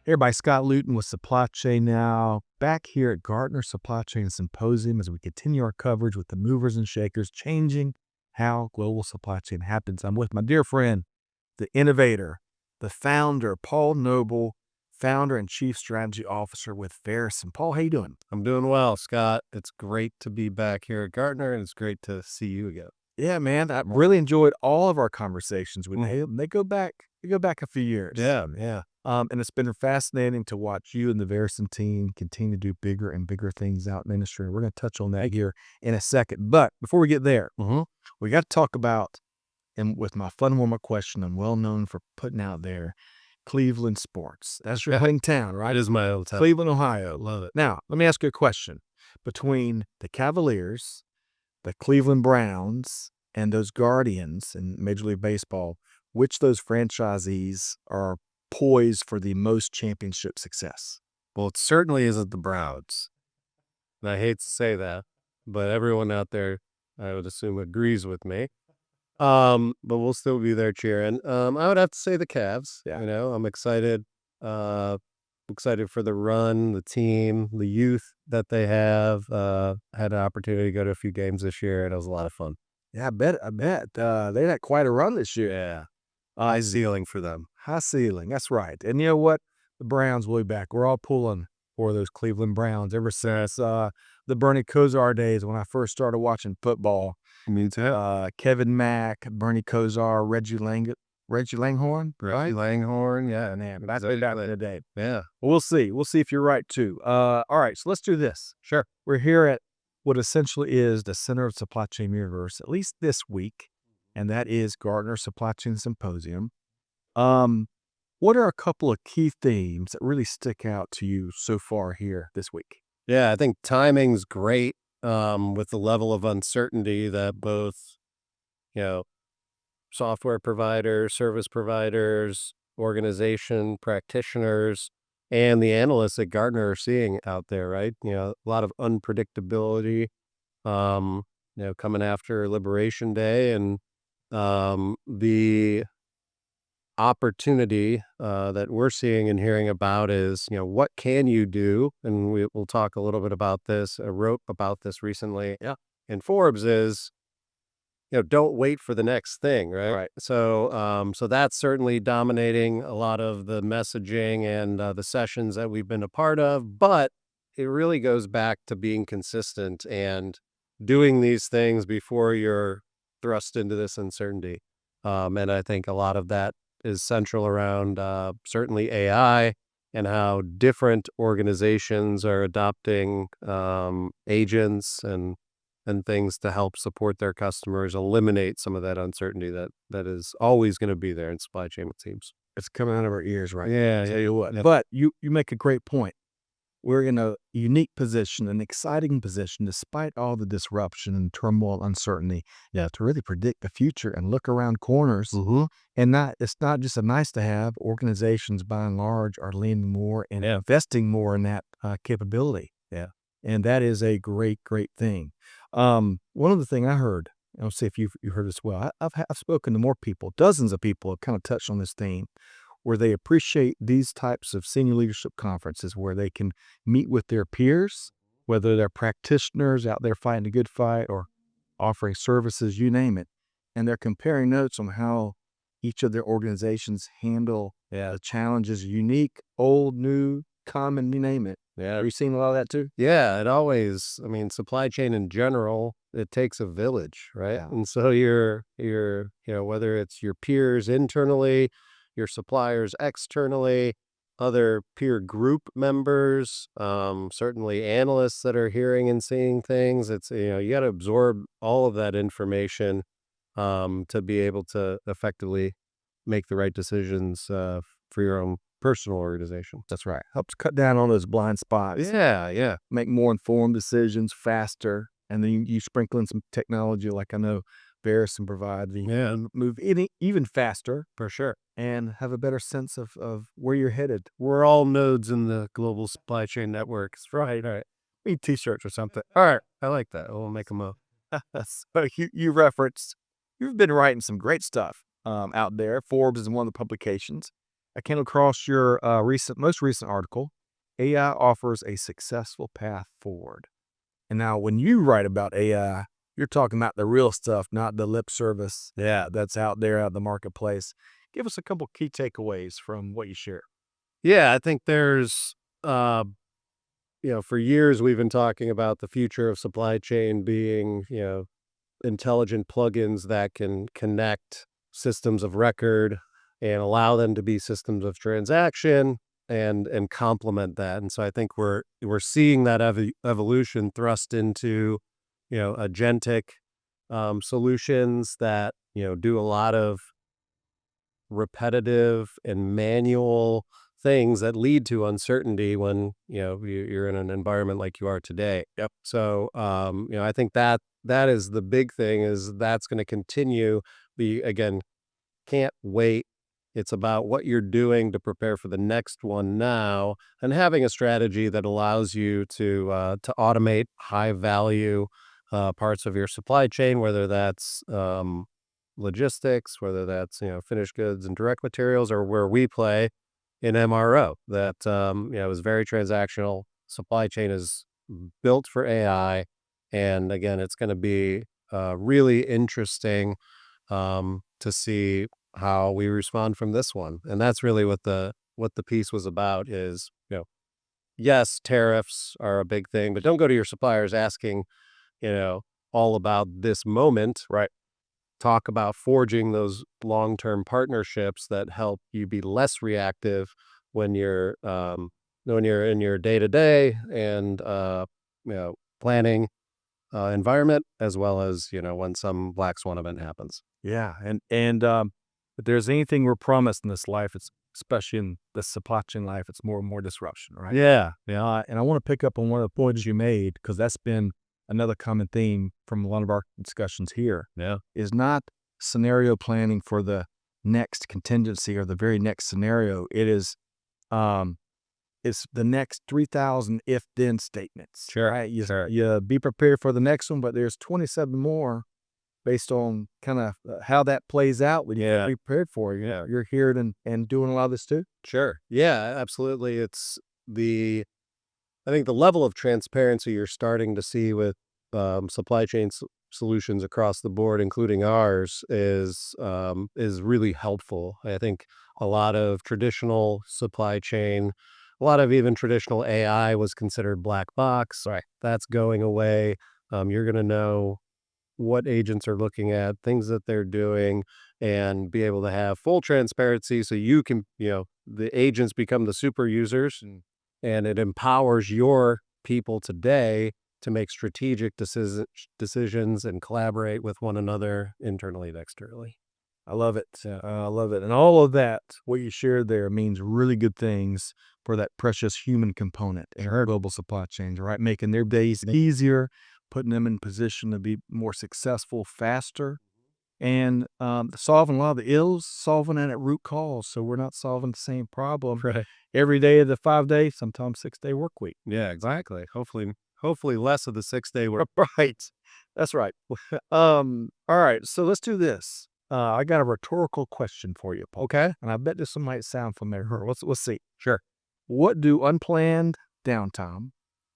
Hey everybody, Scott Luton with Supply Chain Now, back here at Gartner Supply Chain Symposium as we continue our coverage with the movers and shakers changing how global supply chain happens. I'm with my dear friend, the innovator, the founder, Paul Noble, founder and chief strategy officer with Verusen. Paul, how you doing? I'm doing well, Scott. It's great to be back here at Gartner, and it's great to see you again. Yeah, man, I really enjoyed all of our conversations with him. They go back a few years. Yeah. And it's been fascinating to watch you and the Verusen team continue to do bigger and bigger things out in the industry. We're going to touch on that here in a second. But before we get there, we got to talk about, and with my fun warm-up question, I'm well known for putting out there, Cleveland sports. That's your hometown, right? It is my old town. Cleveland, Ohio. Love it. Now, let me ask you a question. Between the Cavaliers, the Cleveland Browns, and those Guardians in Major League Baseball, which of those franchisees are poised for the most championship success? Well, it certainly isn't the Browns. And I hate to say that, but everyone out there, I would assume, agrees with me. But we'll still be there cheering. I would have to say the Cavs. Yeah. I'm excited. Excited for the run, the team, the youth that they have. Had an opportunity to go to a few games this year, and it was a lot of fun. Yeah, I bet. They had quite a run this year. Yeah. High ceiling for them. High ceiling, that's right. And you know what? The Browns will be back. We're all pulling for those Cleveland Browns ever since the Bernie Kosar days when I first started watching football. Me too. Kevin Mack, Bernie Kosar, Reggie Langhorne, right? Reggie Langhorne, yeah. Man, that's back in the day. Yeah. Well, we'll see. We'll see if you're right too. All right, so let's do this. Sure. We're here at what essentially is the center of supply chain universe, at least this week, and that is Gartner Supply Chain Symposium. What are a couple of key themes that really stick out to you so far here this week? Yeah, I think timing's great with the level of uncertainty that both, you know, software providers, service providers, organization practitioners, and the analysts at Gartner are seeing out there, right? A lot of unpredictability, coming after Liberation Day, and the opportunity that we're seeing and hearing about is, what can you do? And we'll talk a little bit about this. I wrote about this recently in Forbes is, don't wait for the next thing, right? Right. So that's certainly dominating a lot of the messaging and the sessions that we've been a part of, but it really goes back to being consistent and doing these things before you're thrust into this uncertainty. And I think a lot of that is central around certainly AI and how different organizations are adopting agents and things to help support their customers, eliminate some of that uncertainty that is always going to be there in supply chain teams. It's coming out of our ears, right? Yeah, Tell you what. But you make a great point. We're in a unique position, an exciting position, despite all the disruption and turmoil, uncertainty, to really predict the future and look around corners. And it's not just a nice to have. Organizations, by and large, are leaning more and investing more in that capability. Yeah. And that is a great, great thing. One of the things I heard, I'll see if you've heard as well. I've spoken to more people, dozens of people have kind of touched on this theme, where they appreciate these types of senior leadership conferences where they can meet with their peers, whether they're practitioners out there fighting a good fight or offering services, you name it. And they're comparing notes on how each of their organizations handle the challenges, unique, old, new, common, you name it. Yeah. Have you seen a lot of that too? Yeah, supply chain in general, it takes a village, right? Yeah. And so you're, whether it's your peers internally, your suppliers externally, other peer group members, certainly analysts that are hearing and seeing things. It's, you got to absorb all of that information to be able to effectively make the right decisions for your own personal organization. That's right. Helps cut down on those blind spots. Yeah. Make more informed decisions faster. And then you sprinkle in some technology like I know Verusen provides. And move even faster. For sure. And have a better sense of where you're headed. We're all nodes in the global supply chain network. Right. We need t-shirts or something. All right. I like that. We'll make them up. So you referenced, you've been writing some great stuff out there. Forbes is one of the publications. I came across your most recent article. AI offers a successful path forward. And now, when you write about AI, you're talking about the real stuff, not the lip service that's out there out in the marketplace. Give us a couple key takeaways from what you share. Yeah, I think there's, uh, for years we've been talking about the future of supply chain being, intelligent plugins that can connect systems of record and allow them to be systems of transaction and complement that. And so I think we're seeing that evolution thrust into, agentic solutions that do a lot of repetitive and manual things that lead to uncertainty when you're in an environment like you are today. Yep. So I think that is the big thing, is that's going to continue. The Again, can't wait. It's about what you're doing to prepare for the next one now, and having a strategy that allows you to automate high value parts of your supply chain, whether that's logistics, whether that's finished goods and direct materials, or where we play in MRO. That is very transactional. Supply chain is built for AI, and again, it's going to be really interesting to see how we respond from this one. And that's really what the piece was about. Is yes, tariffs are a big thing, but don't go to your suppliers asking you know all about this moment. Right. Talk about forging those long-term partnerships that help you be less reactive when you're in your day-to-day and planning environment, as well as when some black swan event happens. Yeah. And if there's anything we're promised in this life, it's especially in the supply chain life, it's more and more disruption, right? Yeah, yeah, And I want to pick up on one of the points you made because that's been another common theme from a lot of our discussions here. yeah. Is not scenario planning for the next contingency or the very next scenario. Um, it's the next 3,000 if then statements, Sure, right? sure. You be prepared for the next one, but there's 27 more based on kind of how that plays out when you Yeah, be prepared for it. You're here and doing a lot of this too. sure. Yeah, absolutely. I think the level of transparency you're starting to see with supply chain solutions across the board, including ours, is really helpful. I think a lot of traditional supply chain, a lot of even traditional AI was considered black box. Right. That's going away. You're going to know what agents are looking at, things that they're doing, and be able to have full transparency so you can, the agents become the super users, and it empowers your people today to make strategic decisions and collaborate with one another internally and externally. I love it. Yeah. I love it. And all of that, what you shared there, means really good things for that precious human component in our global supply chains, right? Making their days easier, putting them in position to be more successful, faster, and solving a lot of the ills, solving it at root cause. So we're not solving the same problem Right. every day of the 5 day, sometimes 6 day work week. Yeah, exactly. Hopefully less of the 6 day work. Right. That's right. All right. So let's do this. I got a rhetorical question for you, Paul. Okay. And I bet this one might sound familiar. Let's see. Sure. What do unplanned downtime,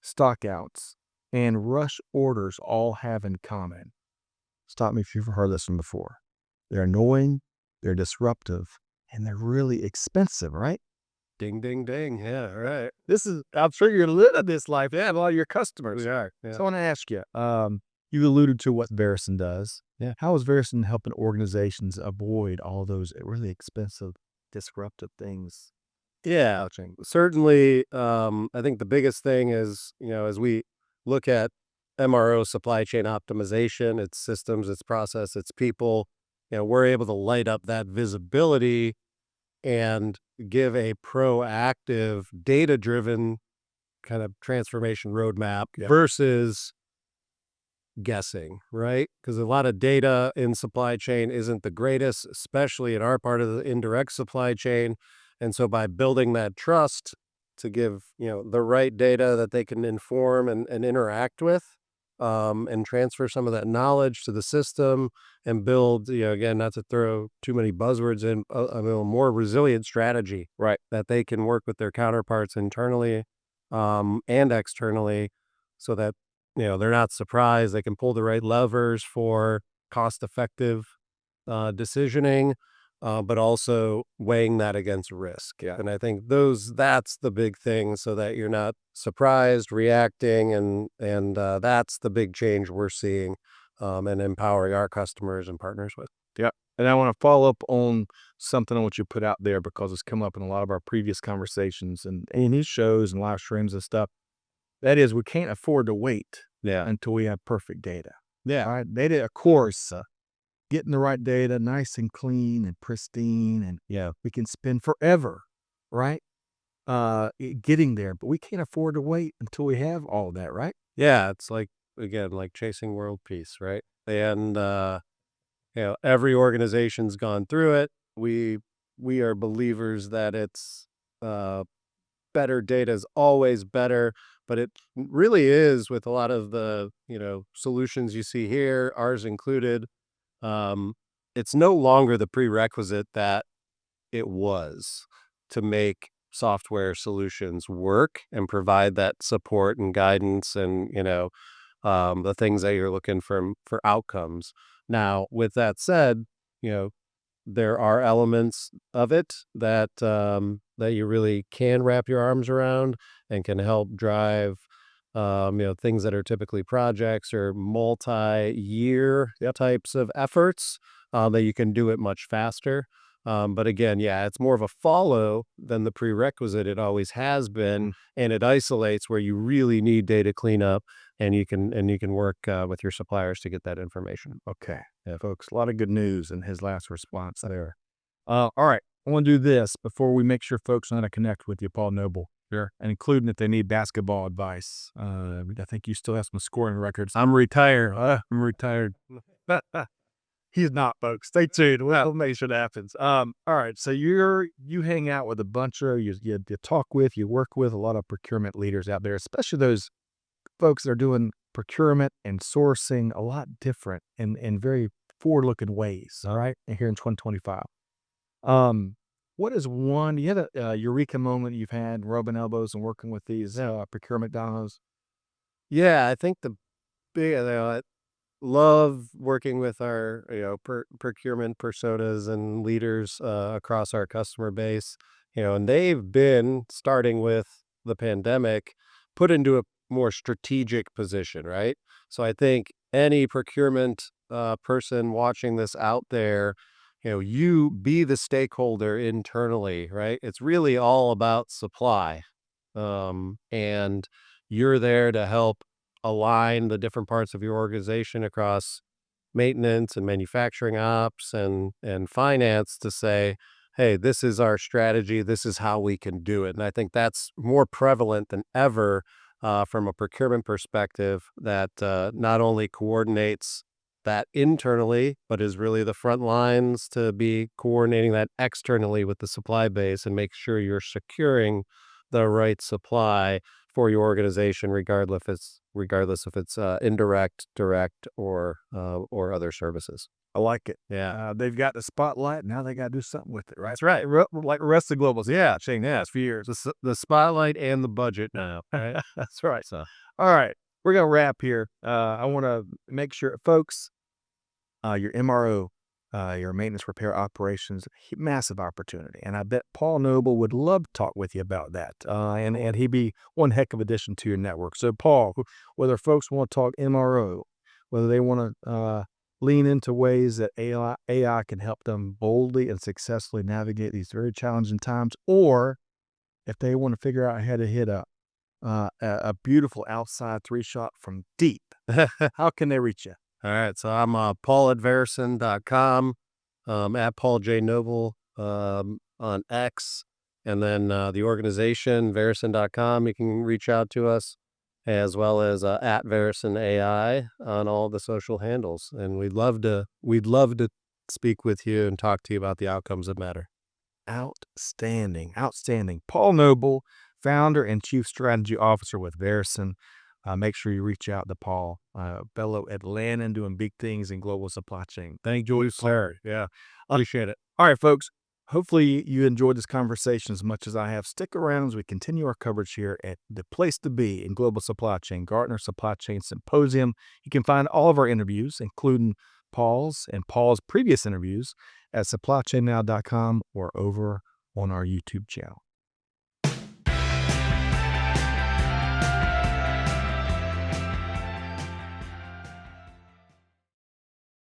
stockouts, and rush orders all have in common? Stop me if you've heard this one before. They're annoying, they're disruptive, and they're really expensive, right? Ding, ding, ding. Yeah. Right. I'm sure you're living this life. Yeah, a lot of your customers. We are. Yeah. So I want to ask you, you alluded to what Verusen does. Yeah. How is Verusen helping organizations avoid all those really expensive, disruptive things? Yeah, Touching. certainly. I think the biggest thing is, as we look at MRO supply chain optimization, its systems, its process, its people, we're able to light up that visibility and give a proactive, data driven kind of transformation roadmap Yep. versus guessing, right? Because a lot of data in supply chain isn't the greatest, especially in our part of the indirect supply chain. And so by building that trust to give, the right data that they can inform and interact with, and transfer some of that knowledge to the system and build, again, not to throw too many buzzwords in, a more resilient strategy Right. that they can work with their counterparts internally, and externally, so that, they're not surprised. They can pull the right levers for cost effective decisioning, but also weighing that against risk. Yeah. And I think that's the big thing, so that you're not surprised, reacting, and that's the big change we're seeing, and empowering our customers and partners with. Yeah. And I want to follow up on something on what you put out there because it's come up in a lot of our previous conversations and in these shows and live streams and stuff. That is, we can't afford to wait Yeah. until we have perfect data. Yeah. All right. Data, of course, getting the right data nice and clean and pristine, and Yeah. we can spend forever, right? Getting there, but we can't afford to wait until we have all that, right? Yeah. It's like, again, like chasing world peace, right? And every organization's gone through it. We are believers that it's uh better data is always better, but it really is with a lot of the, solutions you see here, ours included. Um, it's no longer the prerequisite that it was to make software solutions work and provide that support and guidance and, the things that you're looking for outcomes. Now, with that said, you know, there are elements of it that you really can wrap your arms around and can help drive, things that are typically projects or multi-year types of efforts, that you can do it much faster. But again, yeah, it's more of a follow than the prerequisite. It always has been, Mm. and it isolates where you really need data cleanup, and you can work with your suppliers to get that information. Okay. Yeah, folks, a lot of good news in his last response there. All right. I want to do this before we make sure folks know how to connect with you, Paul Noble. Sure. And including if they need basketball advice. I think you still have some scoring records. I'm retired. I'm retired. He's not, folks. Stay tuned. We'll make sure that happens. All right. So you hang out with a bunch of you talk with, you work with a lot of procurement leaders out there, especially those folks that are doing procurement and sourcing a lot different in very forward-looking ways. All right, and here in 2025. Um, what is one? You had a eureka moment you've had rubbing elbows and working with these procurement domos. Yeah, I think the big, love working with our, procurement personas and leaders across our customer base, and they've been, starting with the pandemic, put into a more strategic position, right? So I think any procurement person watching this out there, you be the stakeholder internally, right? It's really all about supply, and you're there to help align the different parts of your organization across maintenance and manufacturing ops and finance to say, hey, this is our strategy, this is how we can do it. And I think that's more prevalent than ever, from a procurement perspective, that not only coordinates that internally, but is really the front lines to be coordinating that externally with the supply base and make sure you're securing the right supply for your organization, regardless if it's indirect, direct, or other services. I like it. Yeah, They've got the spotlight. Now they got to do something with it, right? that's right. Like the rest of the globals. Yeah, Shane. Yeah, it's for years. The spotlight and the budget now, right? That's right. So All right, we're gonna wrap here. I want to make sure, folks, your MRO, your maintenance repair operations, massive opportunity. And I bet Paul Noble would love to talk with you about that. And he'd be one heck of addition to your network. So, Paul, whether folks want to talk MRO, whether they want to lean into ways that AI can help them boldly and successfully navigate these very challenging times, or if they want to figure out how to hit a beautiful outside three shot from deep, how can they reach you? all right, so I'm Paul at Verusen.com, at Paul J. Noble, on X, and then the organization, Verusen.com. You can reach out to us, as well as at Verusen AI on all the social handles. And we'd love to speak with you and talk to you about the outcomes that matter. Outstanding, outstanding. Paul Noble, founder and chief strategy officer with Verusen. make sure you reach out to Paul, fellow Atlantan doing big things in global supply chain. Thank you, sir. Yeah, appreciate it. All right, folks. Hopefully you enjoyed this conversation as much as I have. Stick around as we continue our coverage here at the place to be in global supply chain, Gartner Supply Chain Symposium. You can find all of our interviews, including Paul's and Paul's previous interviews, at supplychainnow.com or over on our YouTube channel.